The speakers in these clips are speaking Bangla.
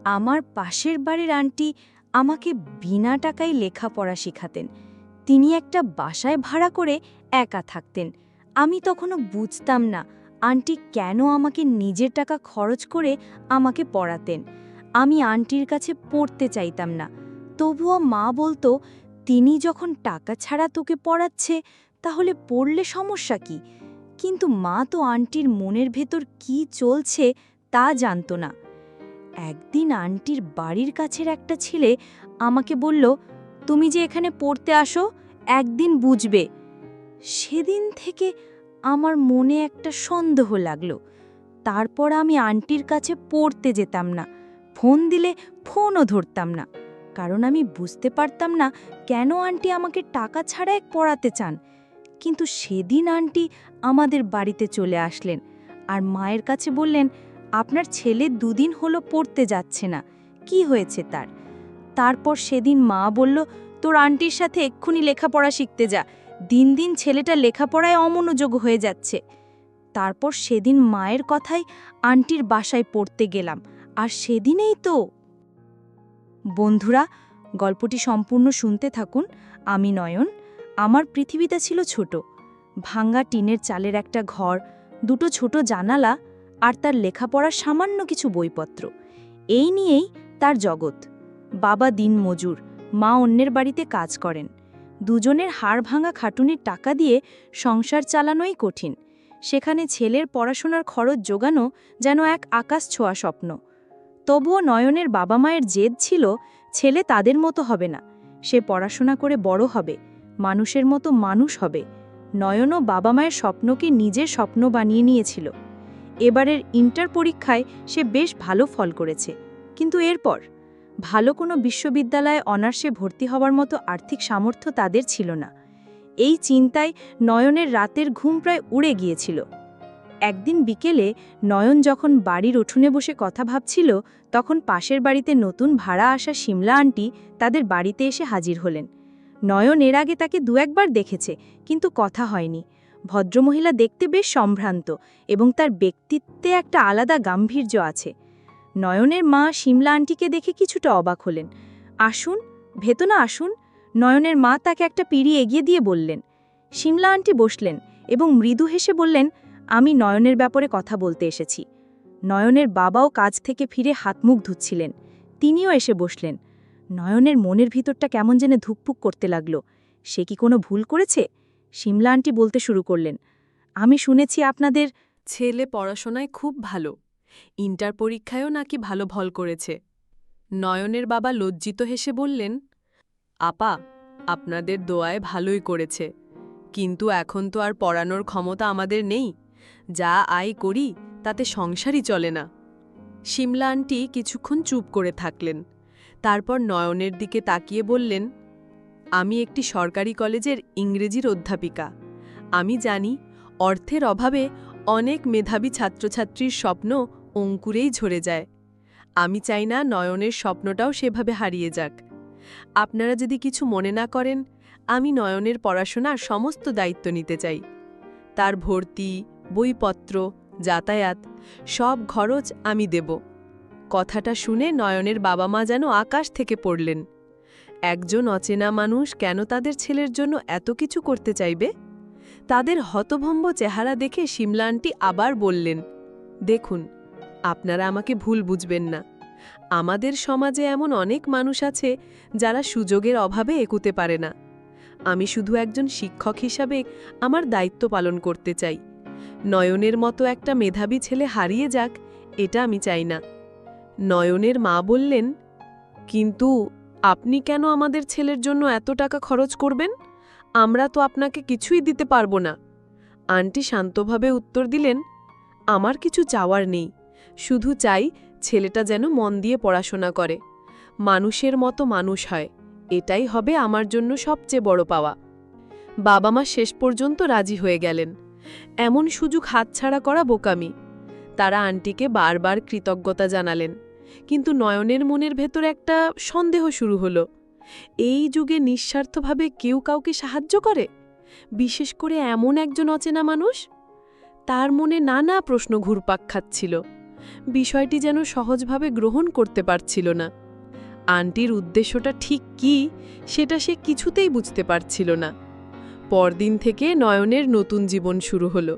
আমার পাশের বাড়ির আন্টি আমাকে বিনা টাকায় লেখাপড়া শেখাতেন। তিনি একটা বাসায় ভাড়া করে একা থাকতেন। আমি তখনও বুঝতাম না আন্টি কেন আমাকে নিজের টাকা খরচ করে আমাকে পড়াতেন। আমি আন্টির কাছে পড়তে চাইতাম না, তবুও মা বলতো, তিনি যখন টাকা ছাড়া তোকে পড়াচ্ছে তাহলে পড়লে সমস্যা কি? কিন্তু মা তো আন্টির মনের ভেতর কি চলছে তা জানত না। একদিন আন্টির বাড়ির কাছের একটা ছেলে আমাকে বলল, তুমি যে এখানে পড়তে আসো, একদিন বুঝবে। সেদিন থেকে আমার মনে একটা সন্দেহ লাগলো। তারপর আমি আন্টির কাছে পড়তে যেতাম না, ফোন দিলে ফোনও ধরতাম না, কারণ আমি বুঝতে পারতাম না কেন আন্টি আমাকে টাকা ছাড়া পড়াতে চান। কিন্তু সেদিন আন্টি আমাদের বাড়িতে চলে আসলেন আর মায়ের কাছে বললেন, আপনার ছেলে 2 দিন হলো পড়তে যাচ্ছে না, কি হয়েছে তার? তারপর সেদিন মা বলল, তোর আন্টির সাথে এক্ষুনি লেখাপড়া শিখতে যা, দিন দিন ছেলেটা লেখাপড়ায় অমনোযোগ হয়ে যাচ্ছে। তারপর সেদিন মায়ের কথাই আন্টির বাসায় পড়তে গেলাম, আর সেদিনেই তো। বন্ধুরা, গল্পটি সম্পূর্ণ শুনতে থাকুন। আমি নয়ন। আমার পৃথিবীটা ছিল ছোট, ভাঙ্গা টিনের চালের একটা ঘর, 2টো ছোট জানালা আর তার লেখাপড়ার সামান্য কিছু বইপত্র। এই নিয়েই তার জগৎ। বাবা দিনমজুর, মা অন্যের বাড়িতে কাজ করেন। দুজনের হাড় ভাঙা খাটুনির টাকা দিয়ে সংসার চালানোই কঠিন। সেখানে ছেলের পড়াশোনার খরচ জোগানো যেন এক আকাশ ছোঁয়া স্বপ্ন। তবুও নয়নের বাবা মায়ের জেদ ছিল, ছেলে তাদের মতো হবে না, সে পড়াশোনা করে বড় হবে, মানুষের মতো মানুষ হবে। নয়নও বাবা মায়ের স্বপ্নকে নিজের স্বপ্ন বানিয়ে নিয়েছিল। এবারের ইন্টার পরীক্ষায় সে বেশ ভালো ফল করেছে, কিন্তু এরপর ভালো কোনো বিশ্ববিদ্যালয়ে অনার্সে ভর্তি হওয়ার মতো আর্থিক সামর্থ্য তাদের ছিল না। এই চিন্তায় নয়নের রাতের ঘুম প্রায় উড়ে গিয়েছিল। একদিন বিকেলে নয়ন যখন বাড়ির উঠোনে বসে কথা ভাবছিল, তখন পাশের বাড়িতে নতুন ভাড়া আসা শিমলা আন্টি তাদের বাড়িতে এসে হাজির হলেন। নয়ন এর আগে তাকে 2-1বার দেখেছে, কিন্তু কথা হয়নি। ভদ্রমহিলা দেখতে বেশ সম্ভ্রান্ত এবং তার ব্যক্তিত্বে একটা আলাদা গাম্ভীর্য আছে। নয়নের মা শিমলা আন্টিকে দেখে কিছুটা অবাক হলেন। আসুন, ভেতনা আসুন। নয়নের মা তাকে একটা পিঁড়ি এগিয়ে দিয়ে বললেন। শিমলা আন্টি বসলেন এবং মৃদু হেসে বললেন, আমি নয়নের ব্যাপারে কথা বলতে এসেছি। নয়নের বাবাও কাজ থেকে ফিরে হাত মুখ ধুচ্ছিলেন, তিনিও এসে বসলেন। নয়নের মনের ভিতরটা কেমন যেন ধুকপুক করতে লাগল। সে কি কোনো ভুল করেছে? শিমলা আন্টি বলতে শুরু করলেন, আমি শুনেছি আপনাদের ছেলে পড়াশোনায় খুব ভালো, ইন্টার পরীক্ষায়ও নাকি ভালো ফল করেছে। নয়নের বাবা লজ্জিত হেসে বললেন, আপা, আপনাদের দোয়ায় ভালোই করেছে, কিন্তু এখন তো আর পড়ানোর ক্ষমতা আমাদের নেই, যা আয় করি তাতে সংসারই চলে না। শিমলা আন্টি কিছুক্ষণ চুপ করে থাকলেন, তারপর নয়নের দিকে তাকিয়ে বললেন, আমি একটি সরকারি কলেজের ইংরেজির অধ্যাপিকা। আমি জানি অর্থের অভাবে অনেক মেধাবী ছাত্রছাত্রীর স্বপ্ন অঙ্কুরেই ঝরে যায়। আমি চাই না নয়নের স্বপ্নটাও সেভাবে হারিয়ে যাক। আপনারা যদি কিছু মনে না করেন, আমি নয়নের পড়াশোনার সমস্ত দায়িত্ব নিতে চাই। তার ভর্তি, বইপত্র, যাতায়াত সব খরচ আমি দেব। কথাটা শুনে নয়নের বাবা মা যেন আকাশ থেকে পড়লেন। একজন অচেনা মানুষ কেন তাদের ছেলের জন্য এত কিছু করতে চাইবে? তাদের হতভম্ব চেহারা দেখে শিমলা আন্টি আবার বললেন, দেখুন, আপনারা আমাকে ভুল বুঝবেন না। আমাদের সমাজে এমন অনেক মানুষ আছে যারা সুযোগের অভাবে একুতে পারে না। আমি শুধু একজন শিক্ষক হিসাবে আমার দায়িত্ব পালন করতে চাই। নয়নের মতো একটা মেধাবী ছেলে হারিয়ে যাক, এটা আমি চাই না। নয়নের মা বললেন, কিন্তু আপনি কেন আমাদের ছেলের জন্য এত টাকা খরচ করবেন? আমরা তো আপনাকে কিছুই দিতে পারবো না। আন্টি শান্তভাবে উত্তর দিলেন, আমার কিছু চাওয়ার নেই, শুধু চাই ছেলেটা যেন মন দিয়ে পড়াশোনা করে, মানুষের মতো মানুষ হয়, এটাই হবে আমার জন্য সবচেয়ে বড় পাওয়া। বাবা মা শেষ পর্যন্ত রাজি হয়ে গেলেন। এমন সুযোগ হাতছাড়া করা বোকামি। তারা আন্টিকে বারবার কৃতজ্ঞতা জানালেন, কিন্তু নয়নের মনের ভেতর একটা সন্দেহ শুরু হলো। এই যুগে নিঃস্বার্থভাবে কেউ কাউকে সাহায্য করে, বিশেষ করে এমন একজন অচেনা মানুষ? তার মনে নানা প্রশ্ন ঘুরপাক খাচ্ছিল। বিষয়টি যেন সহজভাবে গ্রহণ করতে পারছিল না। আন্টির উদ্দেশ্যটা ঠিক কী সেটা সে কিছুতেই বুঝতে পারছিল না। পরদিন থেকে নয়নের নতুন জীবন শুরু হলো।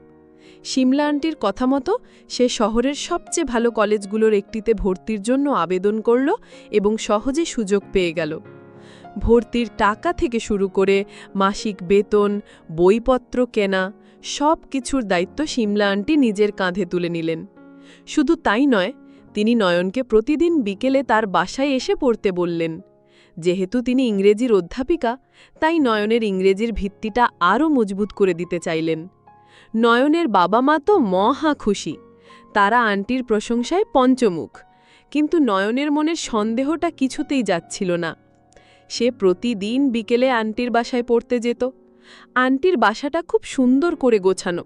শিমলা আন্টির কথা মতো সে শহরের সবচেয়ে ভালো কলেজগুলোর একটিতে ভর্তির জন্য আবেদন করল এবং সহজে সুযোগ পেয়ে গেল। ভর্তির টাকা থেকে শুরু করে মাসিক বেতন, বইপত্র কেনা সব কিছুর দায়িত্ব শিমলা আন্টি নিজের কাঁধে তুলে নিলেন। শুধু তাই নয়, তিনি নয়নকে প্রতিদিন বিকেলে তার বাসায় এসে পড়তে বললেন। যেহেতু তিনি ইংরেজির অধ্যাপিকা, তাই নয়নের ইংরেজির ভিত্তিটা আরও মজবুত করে দিতে চাইলেন। নয়নের বাবা মা তো মহা খুশি। তারা আন্টির প্রশংসায় পঞ্চমুখ। কিন্তু নয়নের মনের সন্দেহটা কিছুতেই যাচ্ছিল না। সে প্রতিদিন বিকেলে আন্টির বাসায় পড়তে যেত। আন্টির বাসাটা খুব সুন্দর করে গোছানো,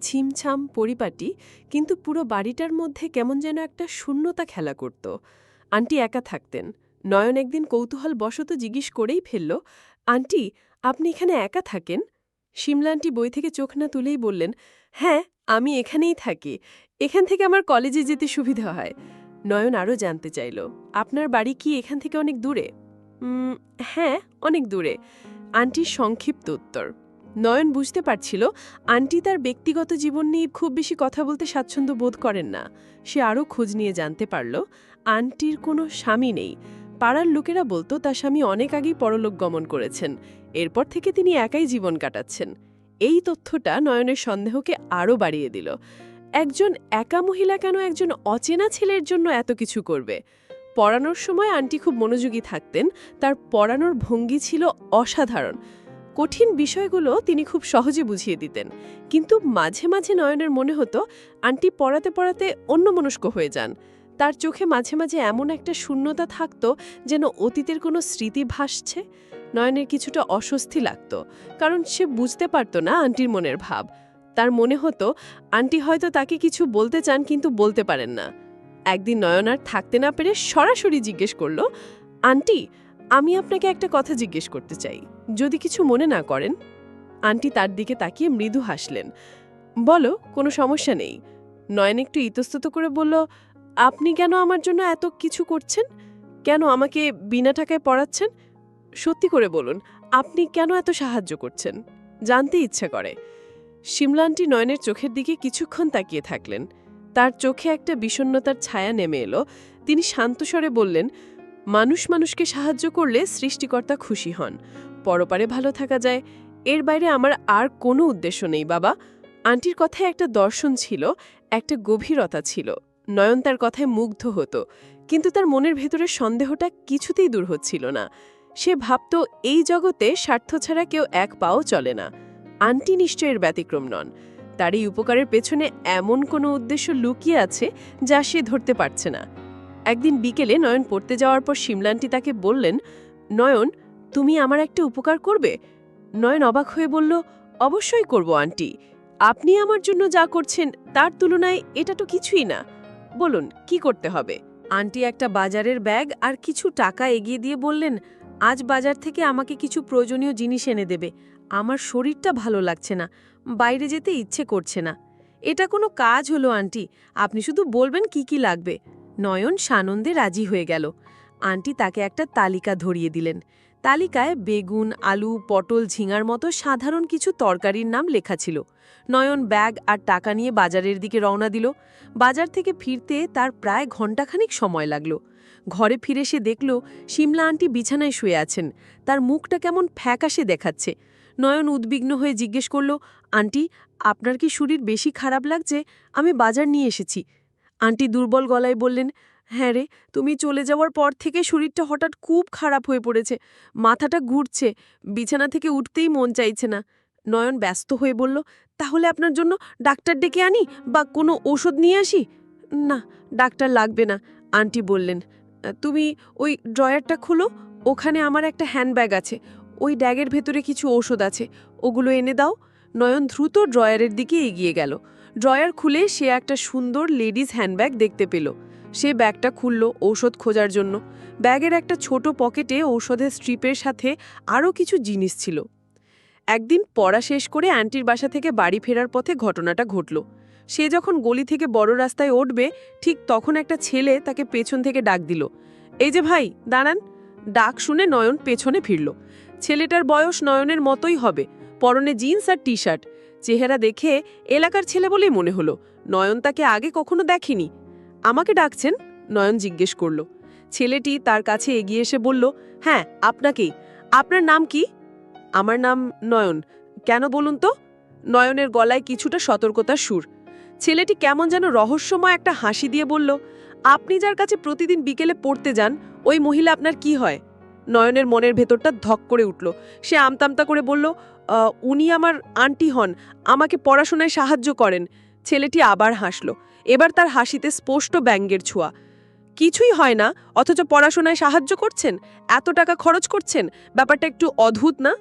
ছিমছাম পরিপাটি, কিন্তু পুরো বাড়িটার মধ্যে কেমন যেন একটা শূন্যতা খেলা করত। আন্টি একা থাকতেন। নয়ন একদিন কৌতূহলবশত জিজ্ঞেস করেই ফেলল, আন্টি, আপনি এখানে একা থাকেন? শিমলা আন্টি বই থেকে চোখ না তুলেই বললেন, হ্যাঁ, আমি এখানেই থাকি। এখান থেকে আমার কলেজে যেতে সুবিধা হয়। নয়ন আরও জানতে চাইল, আপনার বাড়ি কি এখান থেকে অনেক দূরে? হ্যাঁ, অনেক দূরে, আন্টির সংক্ষিপ্ত উত্তর। নয়ন বুঝতে পারছিল আন্টি তার ব্যক্তিগত জীবন নিয়ে খুব বেশি কথা বলতে স্বাচ্ছন্দ্য বোধ করেন না। সে আরও খোঁজ নিয়ে জানতে পারল আন্টির কোনো স্বামী নেই। পাড়ার লোকেরা বলতো তার স্বামী অনেক আগেই পরলোক গমন করেছেন। এরপর থেকে তিনি একাই জীবন কাটাচ্ছেন। এই তথ্যটা নয়নের সন্দেহকে আরও বাড়িয়ে দিল। একজন একা মহিলা কেন একজন অচেনা ছেলের জন্য এত কিছু করবে? পড়ানোর সময় আন্টি খুব মনোযোগী থাকতেন। তার পড়ানোর ভঙ্গি ছিল অসাধারণ। কঠিন বিষয়গুলো তিনি খুব সহজে বুঝিয়ে দিতেন। কিন্তু মাঝে মাঝে নয়নের মনে হতো আন্টি পড়াতে পড়াতে অন্যমনস্ক হয়ে যান। তার চোখে মাঝে মাঝে এমন একটা শূন্যতা থাকত যেন অতীতের কোনো স্মৃতি ভাসছে। নয়নের কিছুটা অস্বস্তি লাগত, কারণ সে বুঝতে পারত না আন্টির মনের ভাব। তার মনে হতো আন্টি হয়তো তাকে কিছু বলতে চান কিন্তু বলতে পারেন না। একদিন নয়ন আর থাকতে না পেরে সরাসরি জিজ্ঞেস করল, আন্টি, আমি আপনাকে একটা কথা জিজ্ঞেস করতে চাই, যদি কিছু মনে না করেন। আন্টি তার দিকে তাকিয়ে মৃদু হাসলেন। বলো, কোনো সমস্যা নেই। নয়ন একটু ইতস্তত করে বলল, আপনি কেন আমার জন্য এত কিছু করছেন? কেন আমাকে বিনা টাকায় পড়াচ্ছেন? সত্যি করে বলুন, আপনি কেন এত সাহায্য করছেন? জানতে ইচ্ছে করে। শিমলা আন্টি নয়নের চোখের দিকে কিছুক্ষণ তাকিয়ে থাকলেন। তার চোখে একটা বিষণ্ণতার ছায়া নেমে এলো। তিনি শান্তস্বরে বললেন, মানুষ মানুষকে সাহায্য করলে সৃষ্টিকর্তা খুশি হন, পরপারে ভালো থাকা যায়। এর বাইরে আমার আর কোনো উদ্দেশ্য নেই বাবা। আন্টির কথায় একটা দর্শন ছিল, একটা গভীরতা ছিল। নয়ন তার কথায় মুগ্ধ হতো, কিন্তু তার মনের ভেতরের সন্দেহটা কিছুতেই দূর হচ্ছিল না। সে ভাবত এই জগতে স্বার্থ ছাড়া কেউ এক পাও চলে না। আন্টি নিশ্চয়ের ব্যতিক্রম নন। তার এই উপকারের পেছনে এমন কোনো উদ্দেশ্য লুকিয়ে আছে যা সে ধরতে পারছে না। একদিন বিকেলে নয়ন পড়তে যাওয়ার পর শিমলা আন্টি তাকে বললেন, নয়ন, তুমি আমার একটা উপকার করবে? নয়ন অবাক হয়ে বলল, অবশ্যই করব আন্টি। আপনি আমার জন্য যা করছেন তার তুলনায় এটা তো কিছুই না। বলুন, কি করতে হবে? আন্টি একটা বাজারের ব্যাগ আর কিছু টাকা এগিয়ে দিয়ে বললেন, আজ বাজার থেকে আমাকে কিছু প্রয়োজনীয় জিনিস এনে দেবে। আমার শরীরটা ভালো লাগছে না, বাইরে যেতে ইচ্ছে করছে না। এটা কোনো কাজ হলো আন্টি, আপনি শুধু বলবেন কি কি লাগবে। নয়ন সানন্দে রাজি হয়ে গেল। আন্টি তাকে একটা তালিকা ধরিয়ে দিলেন। তালিকায় বেগুন, আলু, পটল, ঝিঙার মতো সাধারণ কিছু তরকারির নাম লেখা ছিল। নয়ন ব্যাগ আর টাকা নিয়ে বাজারের দিকে রওনা দিল। বাজার থেকে ফিরতে তার প্রায় ঘণ্টাখানিক সময় লাগল। ঘরে ফিরে সে দেখল শিমলা আন্টি বিছানায় শুয়ে আছেন। তার মুখটা কেমন ফ্যাকাশে দেখাচ্ছে। নয়ন উদ্বিগ্ন হয়ে জিজ্ঞেস করল, আন্টি, আপনার কি শরীর বেশি খারাপ লাগছে? আমি বাজার নিয়ে এসেছি। আন্টি দুর্বল গলায় বললেন, হ্যাঁ রে, তুমি চলে যাওয়ার পর থেকে শরীরটা হঠাৎ খুব খারাপ হয়ে পড়েছে। মাথাটা ঘুরছে, বিছানা থেকে উঠতেই মন চাইছে না। নয়ন ব্যস্ত হয়ে বলল, তাহলে আপনার জন্য ডাক্তার ডেকে আনি বা কোনো ওষুধ নিয়ে আসি? না, ডাক্তার লাগবে না, আন্টি বললেন। তুমি ওই ড্রয়ারটা খোলো, ওখানে আমার একটা হ্যান্ডব্যাগ আছে। ওই ব্যাগের ভেতরে কিছু ওষুধ আছে, ওগুলো এনে দাও। নয়ন দ্রুত ড্রয়ারের দিকে এগিয়ে গেল। ড্রয়ার খুলে সে একটা সুন্দর লেডিস হ্যান্ডব্যাগ দেখতে পেল। সে ব্যাগটা খুলল ঔষধ খোঁজার জন্য। ব্যাগের একটা ছোট পকেটে ঔষধের স্ট্রিপের সাথে আরও কিছু জিনিস ছিল। একদিন পড়া শেষ করে আন্টির বাসা থেকে বাড়ি ফেরার পথে ঘটনাটা ঘটল। সে যখন গলি থেকে বড় রাস্তায় উঠবে ঠিক তখন একটা ছেলে তাকে পেছন থেকে ডাক দিল, এই যে ভাই দাঁড়ান। ডাক শুনে নয়ন পেছনে ফিরল। ছেলেটার বয়স নয়নের মতোই হবে, পরনে জিন্স আর টি শার্ট। চেহারা দেখে এলাকার ছেলে বলেই মনে হলো। নয়ন তাকে আগে কখনো দেখেনি। আমাকে ডাকছেন? নয়ন জিজ্ঞেস করল। ছেলেটি তার কাছে এগিয়ে এসে বলল, হ্যাঁ আপনাকেই। আপনার নাম কি? আমার নাম নয়ন। কেন বলুন তো? নয়নের গলায় কিছুটা সতর্কতার সুর। ছেলেটি কেমন যেন রহস্যময় একটা হাসি দিয়ে বলল, আপনি যার কাছে প্রতিদিন বিকেলে পড়তে যান ওই মহিলা আপনার কি হয়? নয়নের মনের ভেতরটা ধক করে উঠল। সে আমতামতা করে বলল, উনি আমার আন্টি হন, আমাকে পড়াশোনায় সাহায্য করেন। ছেলেটি আবার হাসল। এবার তার হাসিতে স্পষ্ট ব্যঙ্গের ছোঁয়া। কিছুই হয় না, অথচ পড়াশোনায় সাহায্য করছেন, এত টাকা খরচ করছেন, ব্যাপারটা একটু অদ্ভুত না?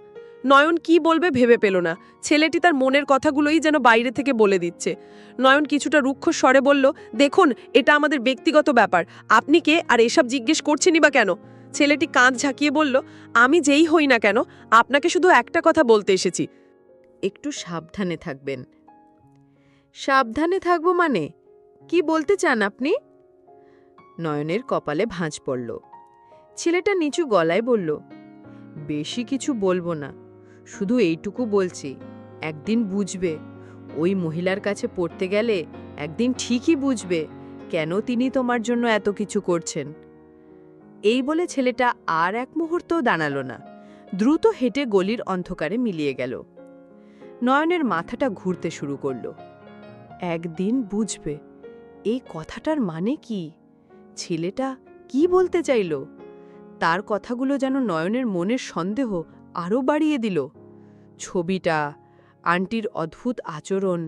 নয়ন কি বলবে ভেবে পেল না। ছেলেটি তার মনের কথাগুলোই যেন বাইরে থেকে বলে দিচ্ছে। নয়ন কিছুটা রুক্ষ স্বরে বলল, দেখুন এটা আমাদের ব্যক্তিগত ব্যাপার, আপনি কে আর এসব জিজ্ঞেস করছেনই বা কেন? ছেলেটি কাঁধ ঝাঁকিয়ে বলল, আমি যেই হই না কেন আপনাকে শুধু একটা কথা বলতে এসেছি, একটু সাবধানে থাকবেন। সাবধানে থাকবো মানে কি বলতে চান আপনি? নয়নের কপালে ভাঁজ পড়ল। ছেলেটা নিচু গলায় বলল, বেশি কিছু বলবো না, শুধু এইটুকু বলছি, একদিন বুঝবে। ওই মহিলার কাছে পড়তে গেলে একদিন ঠিকই বুঝবে কেন তিনি তোমার জন্য এত কিছু করছেন। এই বলে ছেলেটা আর এক মুহূর্তও দাঁড়ালো না, দ্রুত হেঁটে গলির অন্ধকারে মিলিয়ে গেল। নয়নের মাথাটা ঘুরতে শুরু করল। একদিন বুঝবে, এই কথাটার মানে কি? ছেলেটা কি বলতে চাইল? তার কথাগুলো যেন নয়নের মনের সন্দেহ আরও বাড়িয়ে দিল। ছবিটা, আন্টির অদ্ভুত আচরণ,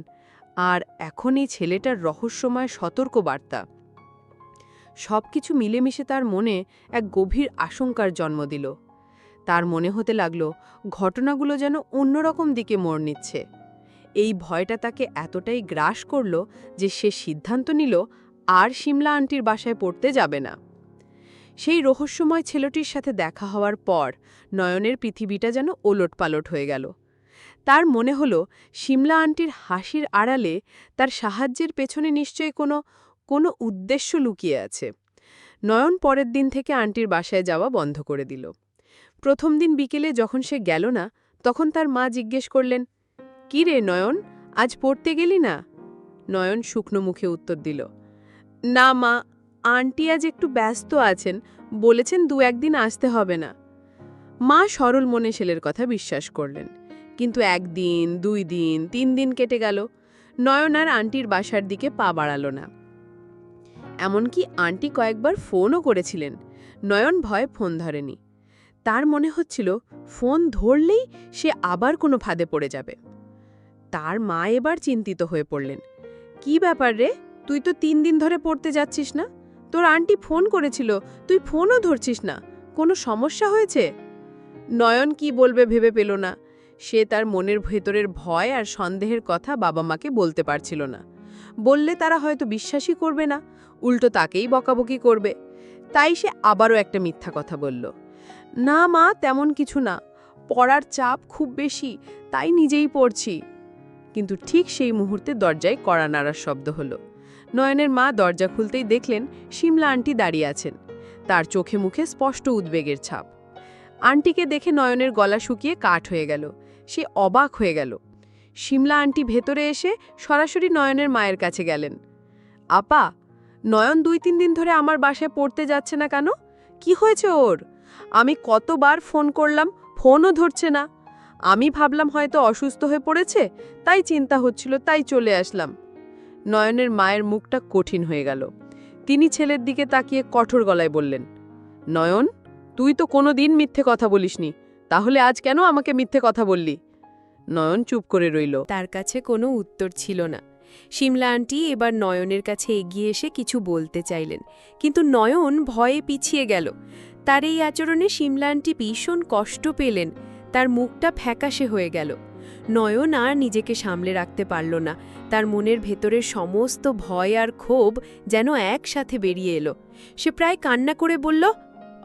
আর এখন এই ছেলেটার রহস্যময় সতর্ক বার্তা, সবকিছু মিলেমিশে তার মনে এক গভীর আশঙ্কার জন্ম দিল। তার মনে হতে লাগল ঘটনাগুলো যেন অন্যরকম দিকে মোড় নিচ্ছে। এই ভয়টা তাকে এতটাই গ্রাস করল যে সে সিদ্ধান্ত নিল আর শিমলা আন্টির বাসায় পড়তে যাবে না। সেই রহস্যময় ছেলেটির সাথে দেখা হওয়ার পর নয়নের পৃথিবীটা যেন ওলটপালট হয়ে গেল। তার মনে হলো শিমলা আন্টির হাসির আড়ালে তার সাহায্যের পেছনে নিশ্চয়ই কোনো উদ্দেশ্য লুকিয়ে আছে। নয়ন পরের দিন থেকে আন্টির বাসায় যাওয়া বন্ধ করে দিল। প্রথম দিন বিকেলে যখন সে গেল না, তখন তার মা জিজ্ঞেস করলেন, কি রে নয়ন, আজ পড়তে গেলি না? নয়ন শুকনো মুখে উত্তর দিল, না মা, আন্টি আজ একটু ব্যস্ত আছেন, বলেছেন 2-1 দিন আসতে হবে না। মা সরল মনে ছেলের কথা বিশ্বাস করলেন। কিন্তু 1 দিন, 2 দিন, 3 দিন কেটে গেল। নয়ন আর আন্টির বাসার দিকে পা বাড়াল না। এমনকি আন্টি কয়েকবার ফোনও করেছিলেন। নয়ন ভয়ে ফোন ধরেনি। তার মনে হচ্ছিল ফোন ধরলেই সে আবার কোনো ফাঁদে পড়ে যাবে। তার মা এবার চিন্তিত হয়ে পড়লেন। কি ব্যাপার রে, তুই তো 3 দিন ধরে পড়তে যাচ্ছিস না? তোর আন্টি ফোন করেছিল, তুই ফোনও ধরছিস না, কোনো সমস্যা হয়েছে? নয়ন কি বলবে ভেবে পেল না। সে তার মনের ভেতরের ভয় আর সন্দেহের কথা বাবা মাকে বলতে পারছিল না। বললে তারা হয়তো বিশ্বাসই করবে না, উল্টো তাকেই বকাবকি করবে। তাই সে আবারও একটা মিথ্যা কথা বলল, না মা, তেমন কিছু না, পড়ার চাপ খুব বেশি, তাই নিজেই পড়ছি। কিন্তু ঠিক সেই মুহূর্তে দরজায় কড়া নাড়ার শব্দ হলো। নয়নের মা দরজা খুলতেই দেখলেন শিমলা আন্টি দাঁড়িয়ে আছেন। তার চোখে মুখে স্পষ্ট উদ্বেগের ছাপ। আন্টিকে দেখে নয়নের গলা শুকিয়ে কাঠ হয়ে গেল। সে অবাক হয়ে গেল। শিমলা আন্টি ভেতরে এসে সরাসরি নয়নের মায়ের কাছে গেলেন। আপা, নয়ন 2-3 দিন ধরে আমার বাসায় পড়তে যাচ্ছে না কেন? কি হয়েছে ওর? আমি কতবার ফোন করলাম, ফোনও ধরছে না। আমি ভাবলাম হয়তো অসুস্থ হয়ে পড়েছে, তাই চিন্তা হচ্ছিল, তাই চলে আসলাম। নয়নের মায়ের মুখটা কঠিন হয়ে গেল। তিনি ছেলের দিকে তাকিয়ে কঠোর গলায় বললেন, নয়ন, তুই তো কোনো দিন মিথ্যে কথা বলিসনি, তাহলে আজ কেন আমাকে মিথ্যে কথা বললি? নয়ন চুপ করে রইল। তার কাছে কোনো উত্তর ছিল না। শিমলা আন্টি এবার নয়নের কাছে এগিয়ে এসে কিছু বলতে চাইলেন, কিন্তু নয়ন ভয়ে পিছিয়ে গেল। তার এই আচরণে শিমলা আন্টি ভীষণ কষ্ট পেলেন। তার মুখটা ফ্যাকাশে হয়ে গেল। নয়ন আর নিজেকে সামলে রাখতে পারল না। তার মনের ভেতরের সমস্ত ভয় আর ক্ষোভ যেন একসাথে বেরিয়ে এলো। সে প্রায় কান্না করে বলল,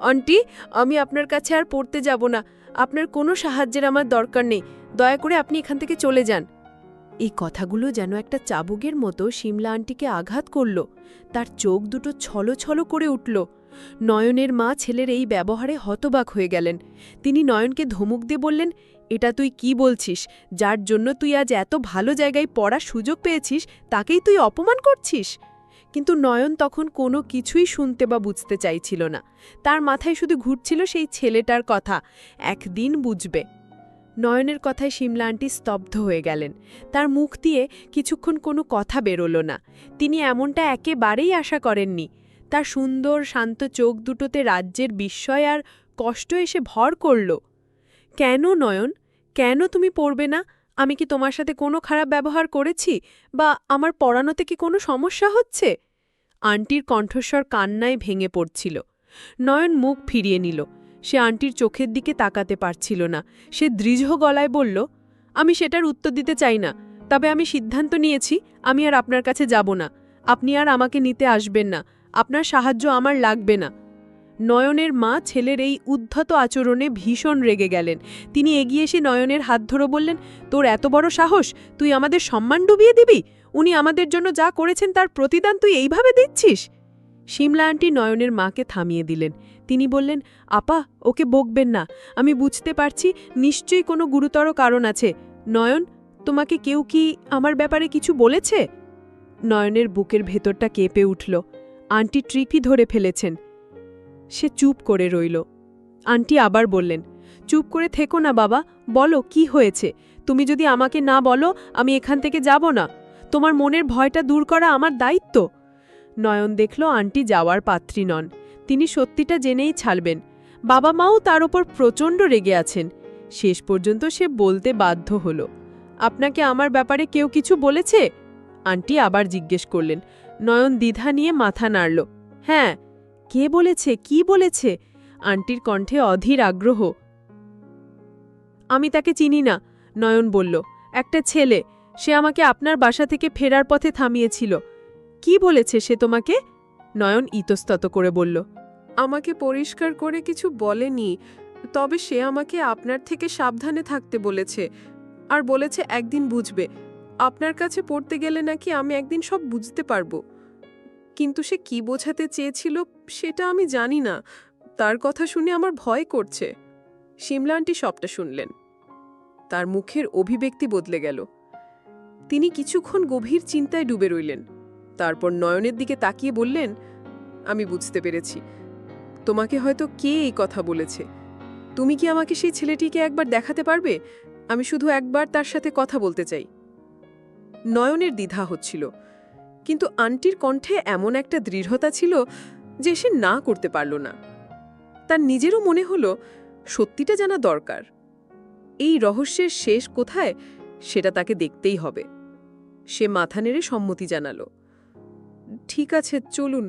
আন্টি, আমি আপনার কাছে আর পড়তে যাব না, আপনার কোনো সাহায্যের আমার দরকার নেই, দয়া করে আপনি এখান থেকে চলে যান। এই কথাগুলো যেন একটা চাবুকের মতো শিমলা আন্টিকে আঘাত করল। তার চোখ দুটো ছলছল করে উঠল। নয়নের মা ছেলের এই ব্যবহারে হতবাক হয়ে গেলেন। তিনি নয়নকে ধমক দিয়ে বললেন, এটা তুই কি বলছিস? যার জন্য তুই আজ এত ভালো জায়গায় পড়ার সুযোগ পেয়েছিস তাকেই তুই অপমান করছিস? কিন্তু নয়ন তখন কোনো কিছুই শুনতে বা বুঝতে চাইছিল না। তার মাথায় শুধু ঘুরছিল সেই ছেলেটার কথা, একদিন বুঝবে। নয়নের কথায় শিমলা আন্টি স্তব্ধ হয়ে গেলেন। তার মুখ দিয়ে কিছুক্ষণ কোনো কথা বেরোল না। তিনি এমনটা একেবারেই আশা করেননি। তার সুন্দর শান্ত চোখ দুটোতে রাজ্যের বিস্ময় আর কষ্ট এসে ভর করল। কেন নয়ন, কেন তুমি পড়বে না? আমি কি তোমার সাথে কোনো খারাপ ব্যবহার করেছি, বা আমার পড়ানোতে কি কোনো সমস্যা হচ্ছে? আন্টির কণ্ঠস্বর কান্নায় ভেঙে পড়ছিল। নয়ন মুখ ফিরিয়ে নিল। সে আন্টির চোখের দিকে তাকাতে পারছিল না। সে দৃঢ় গলায় বলল, আমি সেটার উত্তর দিতে চাই না, তবে আমি সিদ্ধান্ত নিয়েছি আমি আর আপনার কাছে যাব না। আপনি আর আমাকে নিতে আসবেন না। আপনার সাহায্য আমার লাগবে না। নয়নের মা ছেলের এই উদ্ধত আচরণে ভীষণ রেগে গেলেন। তিনি এগিয়ে এসে নয়নের হাত ধরে বললেন, তোর এত বড় সাহস, তুই আমাদের সম্মান ডুবিয়ে দিবি? উনি আমাদের জন্য যা করেছেন তার প্রতিদান তুই এইভাবে দিচ্ছিস? শিমলা আন্টি নয়নের মাকে থামিয়ে দিলেন। তিনি বললেন, আপা, ওকে বকবেন না। আমি বুঝতে পারছি নিশ্চয়ই কোনো গুরুতর কারণ আছে। নয়ন, তোমাকে কেউ কি আমার ব্যাপারে কিছু বলেছে? নয়নের বুকের ভেতরটা কেঁপে উঠল। আন্টি ট্রিপই ধরে ফেলেছেন। সে চুপ করে রইল। আন্টি আবার বললেন, চুপ করে থেকো না বাবা, বলো কি হয়েছে। তুমি যদি আমাকে না বলো আমি এখান থেকে যাব না। তোমার মনের ভয়টা দূর করা আমার দায়িত্ব। নয়ন দেখল আন্টি যাওয়ার পাত্রী নন। তিনি সত্যিটা জেনেই ছাড়বেন। বাবা মাও তার ওপর প্রচণ্ড রেগে আছেন। শেষ পর্যন্ত সে বলতে বাধ্য হল, আপনাকে আমার ব্যাপারে কেউ কিছু বলেছে? আন্টি আবার জিজ্ঞেস করলেন। নয়ন দ্বিধা নিয়ে মাথা নাড়ল। হ্যাঁ। কে বলেছে, কি বলেছে? আন্টির কণ্ঠে অধীর আগ্রহ। আমি তাকে চিনি না, নয়ন বলল। একটা ছেলে, সে আমাকে আপনার বাসা থেকে ফেরার পথে থামিয়েছিল। কি বলেছে সে তোমাকে? নয়ন ইতস্তত করে বলল, আমাকে পরিষ্কার করে কিছু বলেনি, তবে সে আমাকে আপনার থেকে সাবধানে থাকতে বলেছে, আর বলেছে একদিন বুঝবে। আপনার কাছে পড়তে গেলে নাকি আমি একদিন সব বুঝতে পারবো। কিন্তু সে কি বোঝাতে চেয়েছিল সেটা আমি জানি না। তার কথা শুনে আমার ভয় করছে। শিমলা আন্টি সবটা শুনলেন। তার মুখের অভিব্যক্তি বদলে গেল। তিনি কিছুক্ষণ গভীর চিন্তায় ডুবে রইলেন। তারপর নয়নের দিকে তাকিয়ে বললেন, আমি বুঝতে পেরেছি। তোমাকে হয়তো কে এই কথা বলেছে। তুমি কি আমাকে সেই ছেলেটিকে একবার দেখাতে পারবে? আমি শুধু একবার তার সাথে কথা বলতে চাই। নয়নের দ্বিধা হচ্ছিল, কিন্তু আন্টির কণ্ঠে এমন একটা দৃঢ়তা ছিল যে সে না করতে পারল না। তার নিজেরও মনে হলো সত্যিটা জানা দরকার। এই রহস্যের শেষ কোথায় সেটা তাকে দেখতেই হবে। সে মাথা নেড়ে সম্মতি জানালো। ঠিক আছে, চলুন।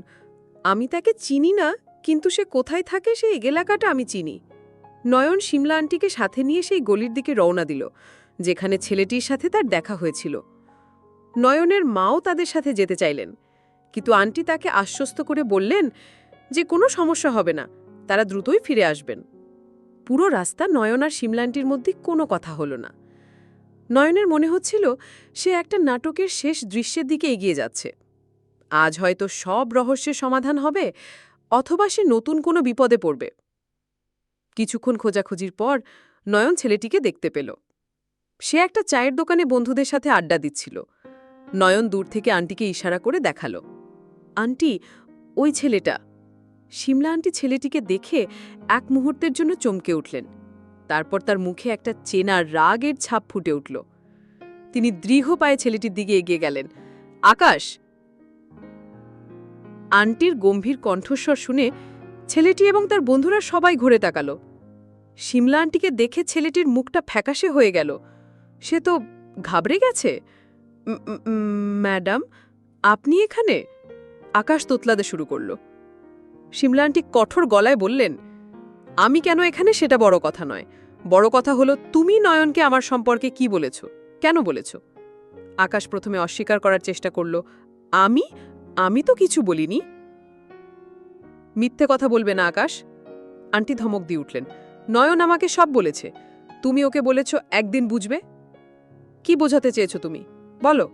আমি তাকে চিনি না, কিন্তু সে কোথায় থাকে সেই এলাকাটা আমি চিনি। নয়ন শিমলা আন্টিকে সাথে নিয়ে সেই গলির দিকে রওনা দিল যেখানে ছেলেটির সাথে তার দেখা হয়েছিল। নয়নের মাও তাদের সাথে যেতে চাইলেন, কিন্তু আন্টি তাকে আশ্বস্ত করে বললেন যে কোনো সমস্যা হবে না, তারা দ্রুতই ফিরে আসবেন। পুরো রাস্তা নয়ন আর শিমলা আন্টির মধ্যে কোনো কথা হলো না। নয়নের মনে হচ্ছিল সে একটা নাটকের শেষ দৃশ্যের দিকে এগিয়ে যাচ্ছে। আজ হয়তো সব রহস্যের সমাধান হবে, অথবা সে নতুন কোনো বিপদে পড়বে। কিছুক্ষণ খোঁজাখুঁজির পর নয়ন ছেলেটিকে দেখতে পেল। সে একটা চায়ের দোকানে বন্ধুদের সাথে আড্ডা দিচ্ছিল। নয়ন দূর থেকে আন্টিকে ইশারা করে দেখালো, আন্টি, ওই ছেলেটা। শিমলা আন্টি ছেলেটিকে দেখে এক মুহূর্তের জন্য চমকে উঠলেন। তারপর তার মুখে একটা চেনা রাগের ছাপ ফুটে উঠল। তিনি দৃঢ় পায়ে ছেলেটির দিকে এগিয়ে গেলেন। আকাশ! আন্টির গম্ভীর কণ্ঠস্বর শুনে ছেলেটি এবং তার বন্ধুরা সবাই ঘুরে তাকালো। শিমলা আন্টিকে দেখে ছেলেটির মুখটা ফ্যাকাশে হয়ে গেল। সে তো ঘাবড়ে গেছে। ম্যাডাম, আপনি এখানে? আকাশ তোতলাতে শুরু করল। শিমলা আন্টি কঠোর গলায় বললেন, আমি কেন এখানে সেটা বড় কথা নয়। বড় কথা হলো তুমি নয়নকে আমার সম্পর্কে কি বলেছ, কেন বলেছ? আকাশ প্রথমে অস্বীকার করার চেষ্টা করল। আমি তো কিছু বলিনি। মিথ্যে কথা বলবে না আকাশ, আন্টি ধমক দিয়ে উঠলেন। নয়ন আমাকে সব বলেছে। তুমি ওকে বলেছ একদিন বুঝবে। কি বোঝাতে চেয়েছো তুমি? বলো।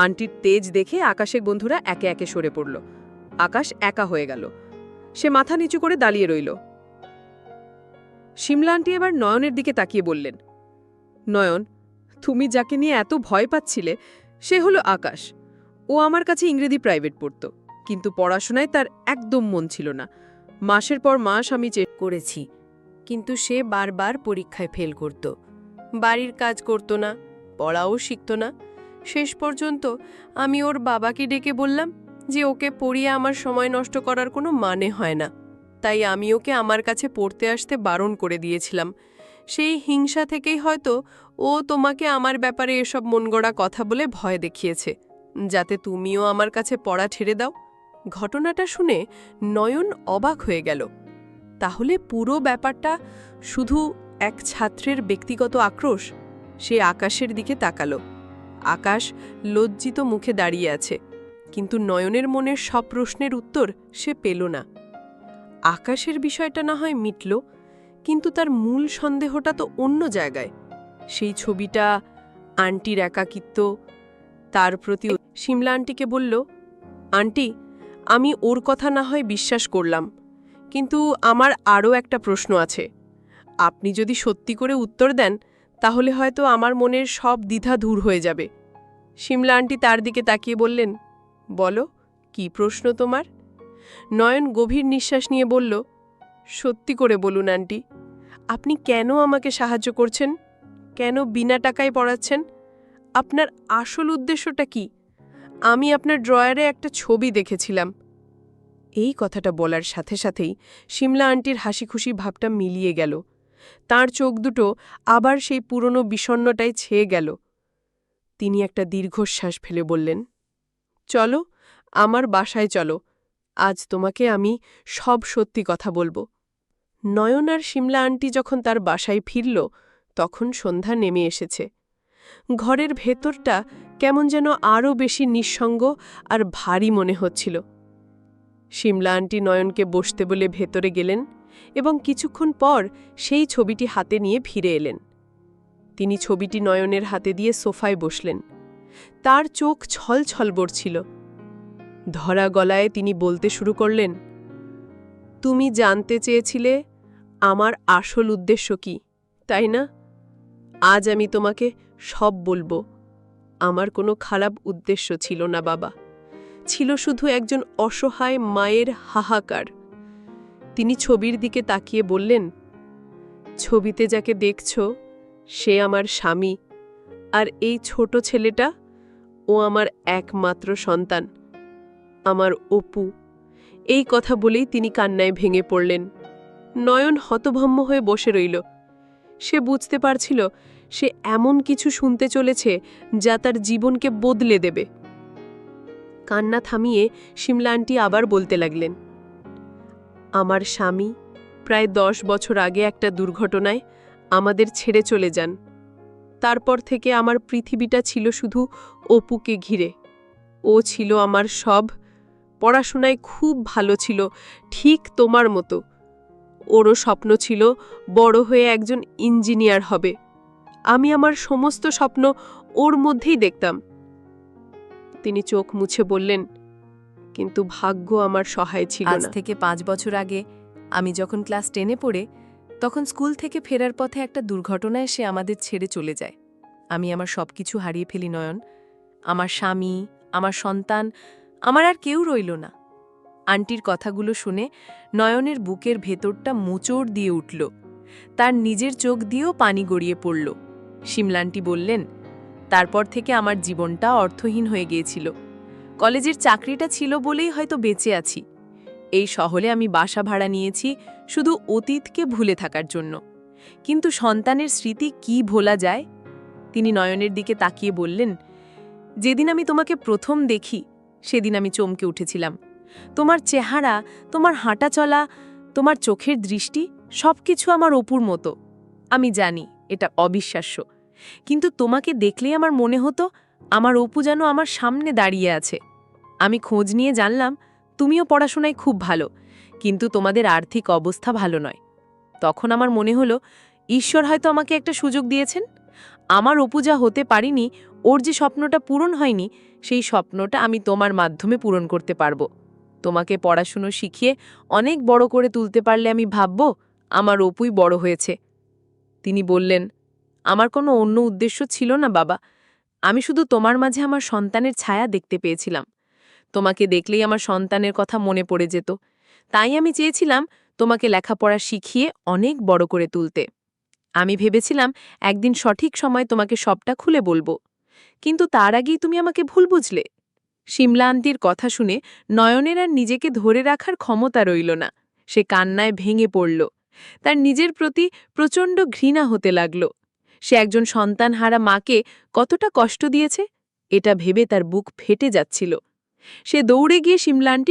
আন্টির তেজ দেখে আকাশের বন্ধুরা একে একে সরে পড়ল। আকাশ একা হয়ে গেল। সে মাথা নিচু করে দাঁড়িয়ে রইল। শিমলা আন্টি এবার নয়নের দিকে তাকিয়ে বললেন, নয়ন, তুমি যাকে নিয়ে এত ভয় পাচ্ছিলে সে হলো আকাশ। ও আমার কাছে ইংরেজি প্রাইভেট পড়ত, কিন্তু পড়াশোনায় তার একদম মন ছিল না। মাসের পর মাস আমি করেছি, কিন্তু সে বারবার পরীক্ষায় ফেল করত, বাড়ির কাজ করত না, পড়াও শিখত না। শেষ পর্যন্ত আমি ওর বাবাকে ডেকে বললাম যে ওকে পড়িয়ে আমার সময় নষ্ট করার কোনো মানে হয় না, তাই আমি ওকে আমার কাছে পড়তে আসতে বারণ করে দিয়েছিলাম। সেই হিংসা থেকেই হয়তো ও তোমাকে আমার ব্যাপারে এসব মনগড়া কথা বলে ভয় দেখিয়েছে, যাতে তুমিও আমার কাছে পড়া ছেড়ে দাও। ঘটনাটা শুনে নয়ন অবাক হয়ে গেল। তাহলে পুরো ব্যাপারটা শুধু এক ছাত্রের ব্যক্তিগত আক্রোশ? সে আকাশের দিকে তাকালো। আকাশ লজ্জিত মুখে দাঁড়িয়ে আছে, কিন্তু নয়নের মনের সব প্রশ্নের উত্তর সে পেল না। আকাশের বিষয়টা না হয় মিটল, কিন্তু তার মূল সন্দেহটা তো অন্য জায়গায়। সেই ছবিটা, আন্টির একাকিত্ব, তার প্রতি শিমলা আন্টিকে বলল, আন্টি, আমি ওর কথা না হয় বিশ্বাস করলাম, কিন্তু আমার আরও একটা প্রশ্ন আছে। আপনি যদি সত্যি করে উত্তর দেন তাহলে হয়তো আমার মনের সব দ্বিধা দূর হয়ে যাবে। শিমলা আন্টি তার দিকে তাকিয়ে বললেন, বলো, কি প্রশ্ন তোমার? নয়ন গভীর নিঃশ্বাস নিয়ে বলল, সত্যি করে বলুন আন্টি, আপনি কেন আমাকে সাহায্য করছেন? কেন বিনা টাকায় পড়াচ্ছেন? আপনার আসল উদ্দেশ্যটা কি? আমি আপনার ড্রয়ারে একটা ছবি দেখেছিলাম। এই কথাটা বলার সাথে সাথেই শিমলা আন্টির হাসিখুশি ভাবটা মিলিয়ে গেল। তার চোখ দুটো আবার সেই পুরনো বিষণ্ণটায় ছেয়ে গেল। তিনি একটা দীর্ঘশ্বাস ফেলে বললেন, চলো, আমার বাসায় চলো, আজ তোমাকে আমি সব সত্যি কথা বলবো। নয়ন আর শিমলা আন্টি যখন তার বাসায় ফিরল, তখন সন্ধ্যা নেমে এসেছে। ঘরের ভেতরটা কেমন যেন আরও বেশি নিঃসঙ্গ আর ভারী মনে হচ্ছিল। শিমলা আন্টি নয়নকে বসতে বলে ভেতরে গেলেন এবং কিছুক্ষণ পর সেই ছবিটি হাতে নিয়ে ফিরে এলেন। তিনি ছবিটি নয়নের হাতে দিয়ে সোফায় বসলেন। তার চোখ ছলছল করছিল। ধরা গলায় তিনি বলতে শুরু করলেন, তুমি জানতে চেয়েছিলে আমার আসল উদ্দেশ্য কি, তাই না? আজ আমি তোমাকে সব বলবো। আমার কোনো খারাপ উদ্দেশ্য ছিল না বাবা, ছিল শুধু একজন অসহায় মায়ের হাহাকার। তিনি ছবির দিকে তাকিয়ে বললেন, ছবিতে যাকে দেখছ সে আমার স্বামী, আর এই ছোট ছেলেটা, ও আমার একমাত্র সন্তান, আমার অপু। এই কথা বলেই তিনি কান্নায় ভেঙে পড়লেন। নয়ন হতভম্ব হয়ে বসে রইল। সে বুঝতে পারছিল সে এমন কিছু শুনতে চলেছে যা তার জীবনকে বদলে দেবে। কান্না থামিয়ে শিমলা আন্টি আবার বলতে লাগলেন, আমার স্বামী প্রায় 10 বছর আগে একটা দুর্ঘটনায় আমাদের ছেড়ে চলে যান। তারপর থেকে আমার পৃথিবীটা ছিল শুধু অপুকে ঘিরে। ও ছিল আমার সব। পড়াশোনায় খুব ভালো ছিল, ঠিক তোমার মতো। ওরও স্বপ্ন ছিল বড় হয়ে একজন ইঞ্জিনিয়ার হবে। আমি আমার সমস্ত স্বপ্ন ওর মধ্যেই দেখতাম। তিনি চোখ মুছে বললেন, কিন্তু ভাগ্য আমার সহায় ছিল আজ না। থেকে 5 বছর আগে আমি যখন ক্লাস 10-এ পড়ে, তখন স্কুল থেকে ফেরার পথে একটা দুর্ঘটনায় সে আমাদের ছেড়ে চলে যায়। আমি আমার সবকিছু হারিয়ে ফেলি নয়ন। আমার স্বামী, আমার সন্তান, আমার আর কেউ রইল না। আন্টির কথাগুলো শুনে নয়নের বুকের ভেতরটা মোচড় দিয়ে উঠল। তার নিজের চোখ দিয়েও পানি গড়িয়ে পড়ল। শিমলা আন্টি বললেন, তারপর থেকে আমার জীবনটা অর্থহীন হয়ে গিয়েছিল। কলেজের চাকরিটা ছিল বলেই হয়তো বেঁচে আছি। এই শহরে আমি বাসা ভাড়া নিয়েছি শুধু অতীতকে ভুলে থাকার জন্য। কিন্তু সন্তানের স্মৃতি কি ভোলা যায়? তিনি নয়নের দিকে তাকিয়ে বললেন, যেদিন আমি তোমাকে প্রথম দেখি সেদিন আমি চমকে উঠেছিলাম। তোমার চেহারা, তোমার হাঁটা চলা, তোমার চোখের দৃষ্টি, সবকিছু আমার অপুর মতো। আমি জানি এটা অবিশ্বাস্য, কিন্তু তোমাকে দেখলেই আমার মনে হতো আমার অপু যেন আমার সামনে দাঁড়িয়ে আছে। আমি খোঁজ নিয়ে জানলাম তুমিও পড়াশোনায় খুব ভালো, কিন্তু তোমাদের আর্থিক অবস্থা ভালো নয়। তখন আমার মনে হলো ঈশ্বর হয়তো আমাকে একটা সুযোগ দিয়েছেন। আমার অপু যা হতে পারিনি, ওর যে স্বপ্নটা পূরণ হয়নি, সেই স্বপ্নটা আমি তোমার মাধ্যমে পূরণ করতে পারবো। তোমাকে পড়াশুনো শিখিয়ে অনেক বড় করে তুলতে পারলে আমি ভাবব আমার অপুই বড় হয়েছে। তিনি বললেন, আমার কোনো অন্য উদ্দেশ্য ছিল না বাবা, আমি শুধু তোমার মাঝে আমার সন্তানের ছায়া দেখতে পেয়েছিলাম। তোমাকে দেখলেই আমার সন্তানের কথা মনে পড়ে যেত, তাই আমি চেয়েছিলাম তোমাকে লেখাপড়া শিখিয়ে অনেক বড় করে তুলতে। আমি ভেবেছিলাম একদিন সঠিক সময় তোমাকে সবটা খুলে বলবো, কিন্তু তার আগেই তুমি আমাকে ভুল বুঝলে। শিমলা আন্টির কথা শুনে নয়নের আর নিজেকে ধরে রাখার ক্ষমতা রইল না। সে কান্নায় ভেঙে পড়ল। তার নিজের প্রতি প্রচণ্ড ঘৃণা হতে লাগল। সে একজন সন্তানহারা মাকে কতটা কষ্ট দিয়েছে, এটা ভেবে তার বুক ফেটে যাচ্ছিল। সে দৌড়ে গিয়ে শিমলা আন্টির